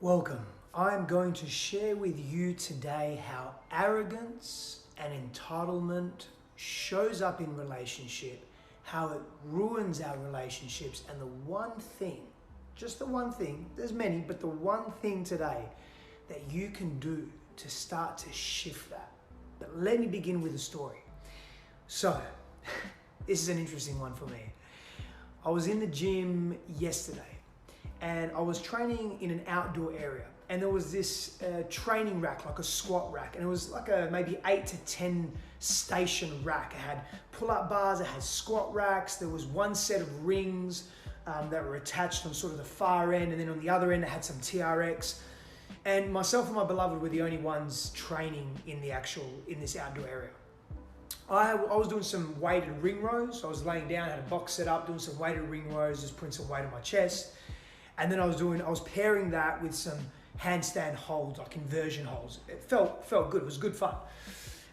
Welcome. I'm going to share with you today how arrogance and entitlement shows up in relationship, how it ruins our relationships, and the one thing, just the one thing, there's many, but the one thing today that you can do to start to shift that. But let me begin with a story. So, this is an interesting one for me. I was in the gym yesterday and I was training in an outdoor area, and there was this training rack, like a squat rack, and it was like a maybe 8 to 10 station rack. It had pull-up bars, it had squat racks, there was one set of rings that were attached on sort of the far end, and then on the other end it had some TRX. And myself and my beloved were the only ones training in this outdoor area. I was doing some weighted ring rows. I was laying down, had a box set up, doing some weighted ring rows, just putting some weight on my chest. And then I was pairing that with some handstand holds, like inversion holds. It felt good, it was good fun.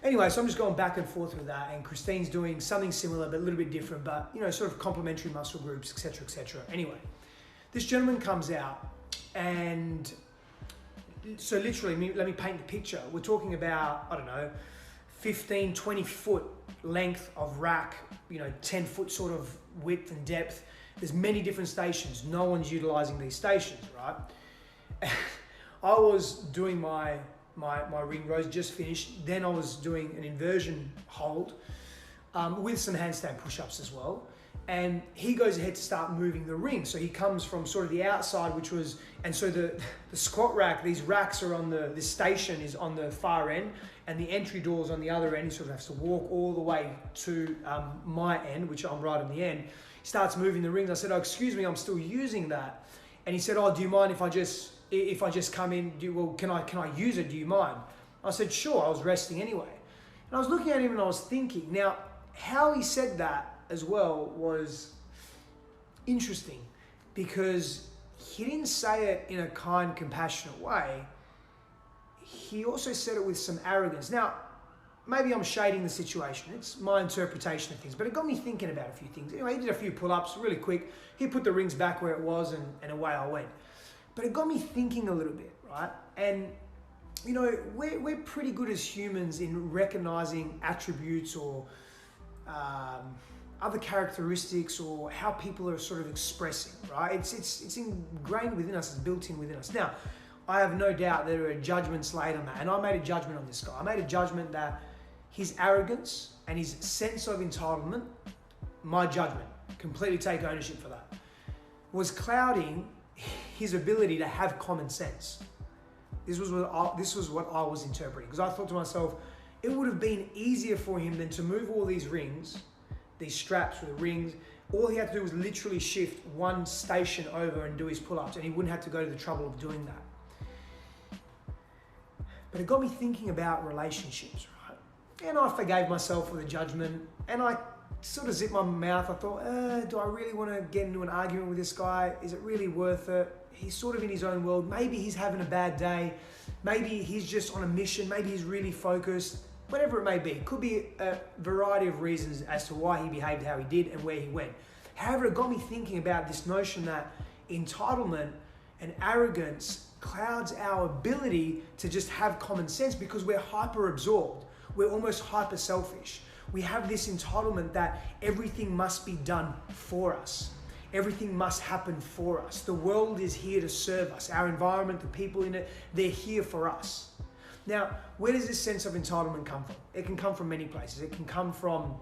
Anyway, so I'm just going back and forth with that, and Christine's doing something similar, but a little bit different, but sort of complementary muscle groups, etc., etc. Anyway, this gentleman comes out, and so literally, let me paint the picture. We're talking about, 15, 20 foot length of rack, 10 foot sort of width and depth. There's many different stations. No one's utilizing these stations, right? I was doing my ring rows, just finished. Then I was doing an inversion hold with some handstand push-ups as well. And he goes ahead to start moving the ring. So he comes from sort of the outside, so the squat rack, these racks are on this station is on the far end, and the entry door's on the other end. He sort of has to walk all the way to my end, which I'm right on the end. He starts moving the rings. I said, "Oh, excuse me, I'm still using that." And he said, "Oh, do you mind if I just come in? Can I use it? Do you mind?" I said, "Sure." I was resting anyway. And I was looking at him and I was thinking, now, how he said that as well was interesting, because he didn't say it in a kind, compassionate way. He also said it with some arrogance. Now, maybe I'm shading the situation. It's my interpretation of things, but it got me thinking about a few things. Anyway, he did a few pull-ups really quick. He put the rings back where it was, and away I went. But it got me thinking a little bit, right? And we're pretty good as humans in recognizing attributes or other characteristics, or how people are sort of expressing, right? It's ingrained within us, it's built in within us. Now, I have no doubt there are judgments laid on that, and I made a judgment on this guy. I made a judgment that his arrogance and his sense of entitlement, my judgment, completely take ownership for that, was clouding his ability to have common sense. This was what I was interpreting, because I thought to myself, it would have been easier for him than to move all these rings, these straps with the rings. All he had to do was literally shift one station over and do his pull-ups, and he wouldn't have to go to the trouble of doing that. But it got me thinking about relationships, right? And I forgave myself for the judgment, and I sort of zipped my mouth. I thought, do I really want to get into an argument with this guy? Is it really worth it? He's sort of in his own world. Maybe he's having a bad day. Maybe he's just on a mission. Maybe he's really focused. Whatever it may be. Could be a variety of reasons as to why he behaved how he did and where he went. However, it got me thinking about this notion that entitlement and arrogance clouds our ability to just have common sense, because we're hyper absorbed. We're almost hyper selfish. We have this entitlement that everything must be done for us. Everything must happen for us. The world is here to serve us. Our environment, the people in it, they're here for us. Now, where does this sense of entitlement come from? It can come from many places. It can come from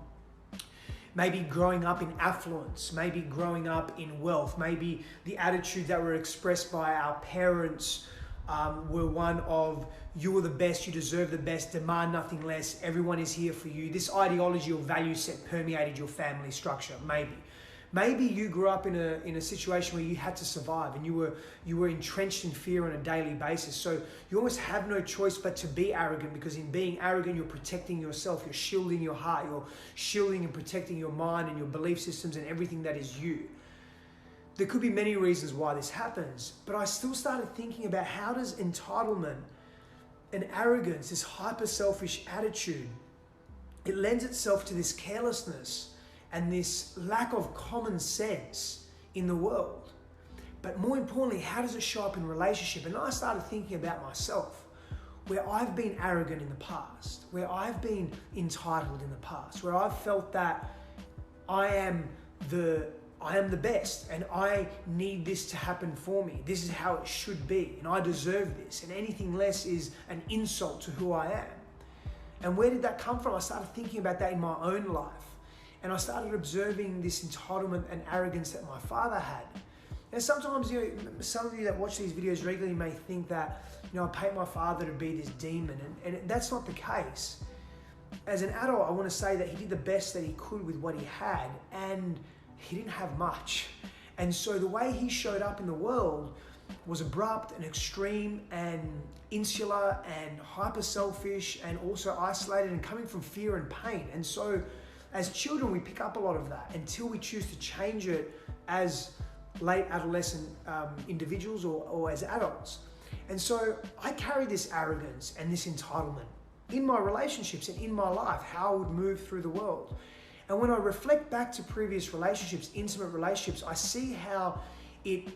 maybe growing up in affluence, maybe growing up in wealth, maybe the attitude that were expressed by our parents were one of, you are the best, you deserve the best, demand nothing less, everyone is here for you. This ideology or value set permeated your family structure, maybe. Maybe you grew up in a situation where you had to survive, and you were entrenched in fear on a daily basis. So you almost have no choice but to be arrogant, because in being arrogant, you're protecting yourself, you're shielding your heart, you're shielding and protecting your mind and your belief systems and everything that is you. There could be many reasons why this happens, but I still started thinking about, how does entitlement and arrogance, this hyper selfish attitude, it lends itself to this carelessness and this lack of common sense in the world. But more importantly, how does it show up in relationship? And I started thinking about myself, where I've been arrogant in the past, where I've been entitled in the past, where I've felt that I am the best and I need this to happen for me. This is how it should be and I deserve this, and anything less is an insult to who I am. And where did that come from? I started thinking about that in my own life, and I started observing this entitlement and arrogance that my father had. And sometimes, some of you that watch these videos regularly may think that, I paint my father to be this demon, and that's not the case. As an adult, I want to say that he did the best that he could with what he had, and he didn't have much. And so the way he showed up in the world was abrupt and extreme and insular and hyper selfish and also isolated and coming from fear and pain. And so as children, we pick up a lot of that until we choose to change it as late adolescent individuals or as adults. And so I carry this arrogance and this entitlement in my relationships and in my life, how I would move through the world. And when I reflect back to previous relationships, intimate relationships, I see how it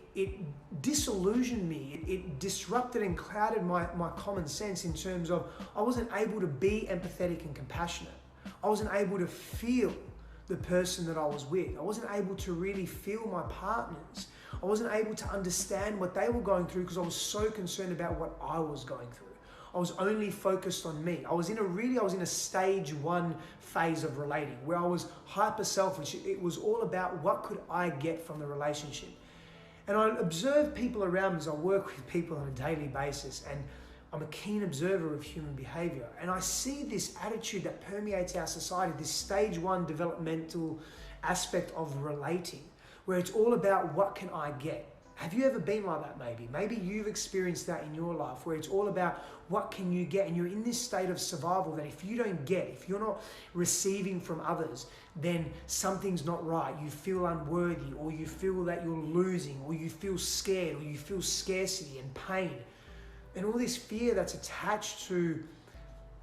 disillusioned me. It disrupted and clouded my common sense in terms of I wasn't able to be empathetic and compassionate. I wasn't able to feel the person that I was with. I wasn't able to really feel my partners. I wasn't able to understand what they were going through because I was so concerned about what I was going through. I was only focused on me. I was in a stage 1 phase of relating where I was hyper selfish. It was all about what could I get from the relationship. And I observe people around me as I work with people on a daily basis, and I'm a keen observer of human behavior. And I see this attitude that permeates our society, this stage 1 developmental aspect of relating, where it's all about what can I get. Have you ever been like that maybe? Maybe you've experienced that in your life where it's all about what can you get, and you're in this state of survival that if you don't get, if you're not receiving from others, then something's not right. You feel unworthy, or you feel that you're losing, or you feel scared, or you feel scarcity and pain. And all this fear that's attached to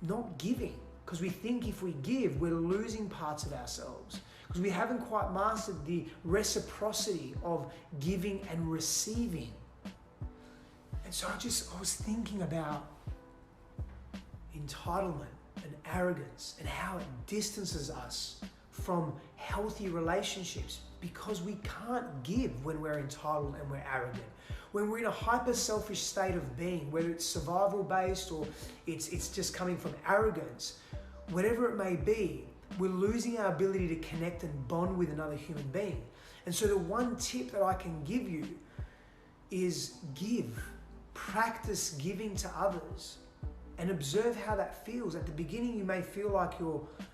not giving, because we think if we give, we're losing parts of ourselves. Because we haven't quite mastered the reciprocity of giving and receiving. And so I was thinking about entitlement and arrogance and how it distances us from healthy relationships, because we can't give when we're entitled and we're arrogant. When we're in a hyper selfish state of being, whether it's survival based or it's just coming from arrogance, whatever it may be, we're losing our ability to connect and bond with another human being. And so the one tip that I can give you is give. Practice giving to others and observe how that feels. At the beginning, you may feel like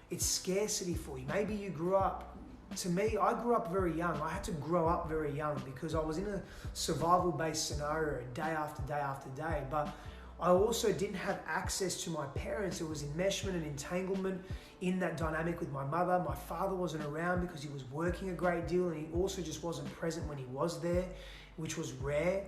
it's scarcity for you. Maybe you grew up, to me, I grew up very young. I had to grow up very young because I was in a survival-based scenario day after day after day. But I also didn't have access to my parents. There was enmeshment and entanglement in that dynamic with my mother. My father wasn't around because he was working a great deal, and he also just wasn't present when he was there, which was rare.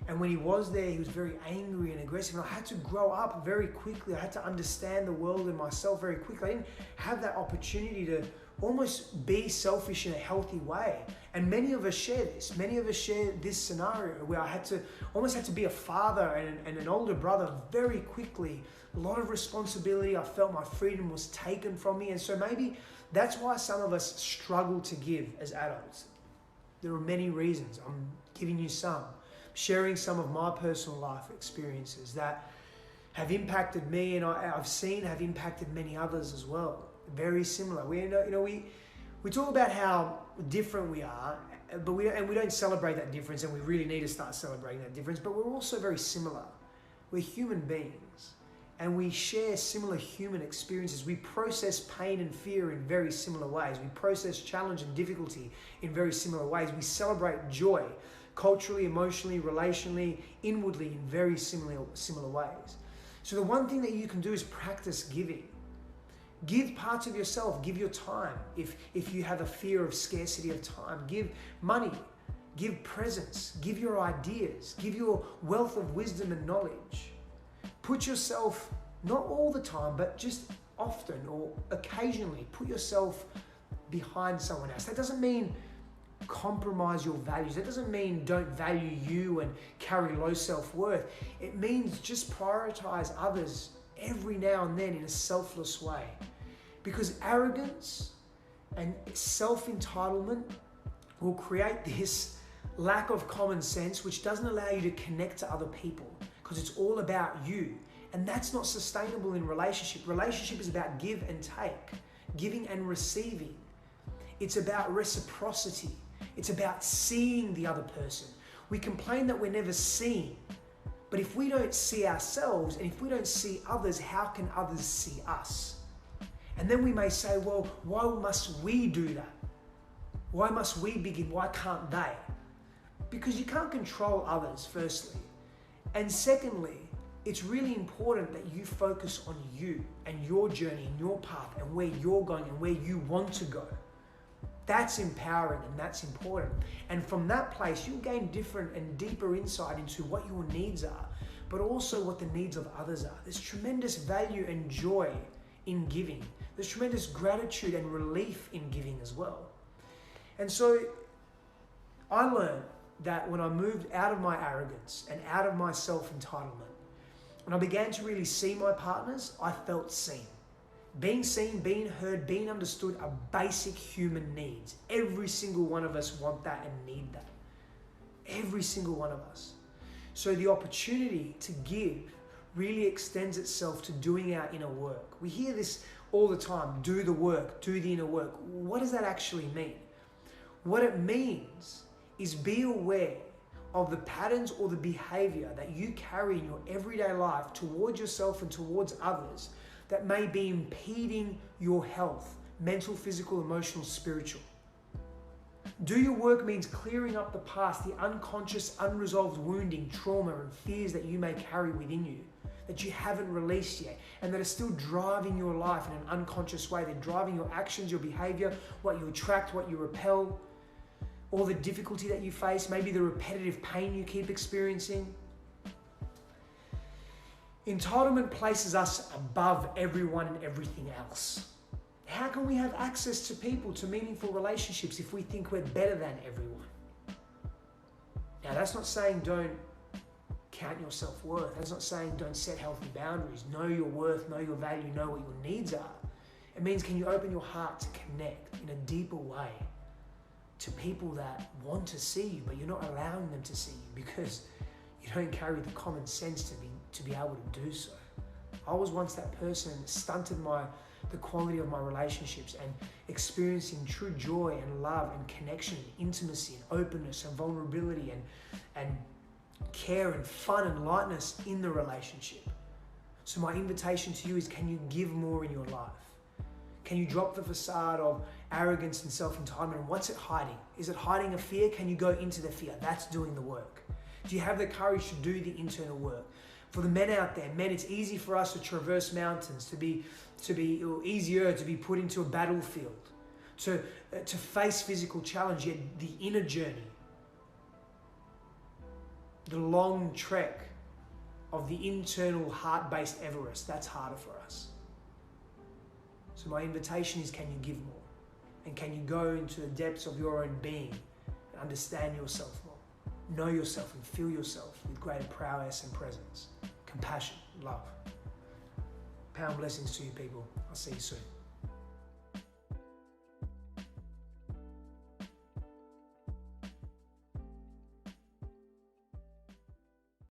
And when he was there, he was very angry and aggressive. And I had to grow up very quickly. I had to understand the world and myself very quickly. I didn't have that opportunity to almost be selfish in a healthy way. And many of us share this. Many of us share this scenario where I almost had to be a father and an older brother very quickly. A lot of responsibility. I felt my freedom was taken from me. And so maybe that's why some of us struggle to give as adults. There are many reasons. I'm giving you some. Sharing some of my personal life experiences that have impacted me, and I've seen have impacted many others as well. Very similar. We talk about how different we are, but we don't celebrate that difference, and we really need to start celebrating that difference. But we're also very similar. We're human beings, and we share similar human experiences. We process pain and fear in very similar ways. We process challenge and difficulty in very similar ways. We celebrate joy, culturally, emotionally, relationally, inwardly, in very similar ways. So the one thing that you can do is practice giving. Give parts of yourself, give your time. If you have a fear of scarcity of time, give money, give presence, give your ideas, give your wealth of wisdom and knowledge. Put yourself, not all the time, but just often or occasionally, put yourself behind someone else. That doesn't mean compromise your values. That doesn't mean don't value you and carry low self-worth. It means just prioritize others every now and then in a selfless way. Because arrogance and self-entitlement will create this lack of common sense, which doesn't allow you to connect to other people because it's all about you. And that's not sustainable in relationship. Relationship is about give and take, giving and receiving. It's about reciprocity. It's about seeing the other person. We complain that we're never seen. But if we don't see ourselves and if we don't see others, how can others see us? And then we may say, well, why must we do that? Why must we begin? Why can't they? Because you can't control others, firstly. And secondly, it's really important that you focus on you and your journey and your path and where you're going and where you want to go. That's empowering and that's important. And from that place, you'll gain different and deeper insight into what your needs are, but also what the needs of others are. There's tremendous value and joy in giving. There's tremendous gratitude and relief in giving as well. And so I learned that when I moved out of my arrogance and out of my self-entitlement, when I began to really see my partners, I felt seen. Being seen, being heard, being understood are basic human needs. Every single one of us want that and need that. Every single one of us. So the opportunity to give really extends itself to doing our inner work. We hear this all the time, do the work, do the inner work. What does that actually mean? What it means is be aware of the patterns or the behavior that you carry in your everyday life towards yourself and towards others that may be impeding your health, mental, physical, emotional, spiritual. Do your work means clearing up the past, the unconscious, unresolved wounding, trauma, and fears that you may carry within you, that you haven't released yet, and that are still driving your life in an unconscious way. They're driving your actions, your behavior, what you attract, what you repel, all the difficulty that you face, maybe the repetitive pain you keep experiencing. Entitlement places us above everyone and everything else. How can we have access to people, to meaningful relationships, if we think we're better than everyone? Now, that's not saying don't count your self-worth. That's not saying don't set healthy boundaries. Know your worth, know your value, know what your needs are. It means, can you open your heart to connect in a deeper way to people that want to see you, but you're not allowing them to see you because you don't carry the common sense to be able to do so. I was once that person that stunted the quality of my relationships and experiencing true joy and love and connection and intimacy and openness and vulnerability and care and fun and lightness in the relationship. So my invitation to you is, can you give more in your life? Can you drop the facade of arrogance and self-entitlement? And what's it hiding? Is it hiding a fear? Can you go into the fear? That's doing the work. Do you have the courage to do the internal work? For the men out there, men, it's easy for us to traverse mountains, or easier to be put into a battlefield, to face physical challenge, yet the inner journey, the long trek of the internal heart-based Everest, that's harder for us. So my invitation is, can you give more? And can you go into the depths of your own being and understand yourself more? Know yourself and feel yourself with greater prowess and presence, compassion, love. Power and blessings to you people. I'll see you soon.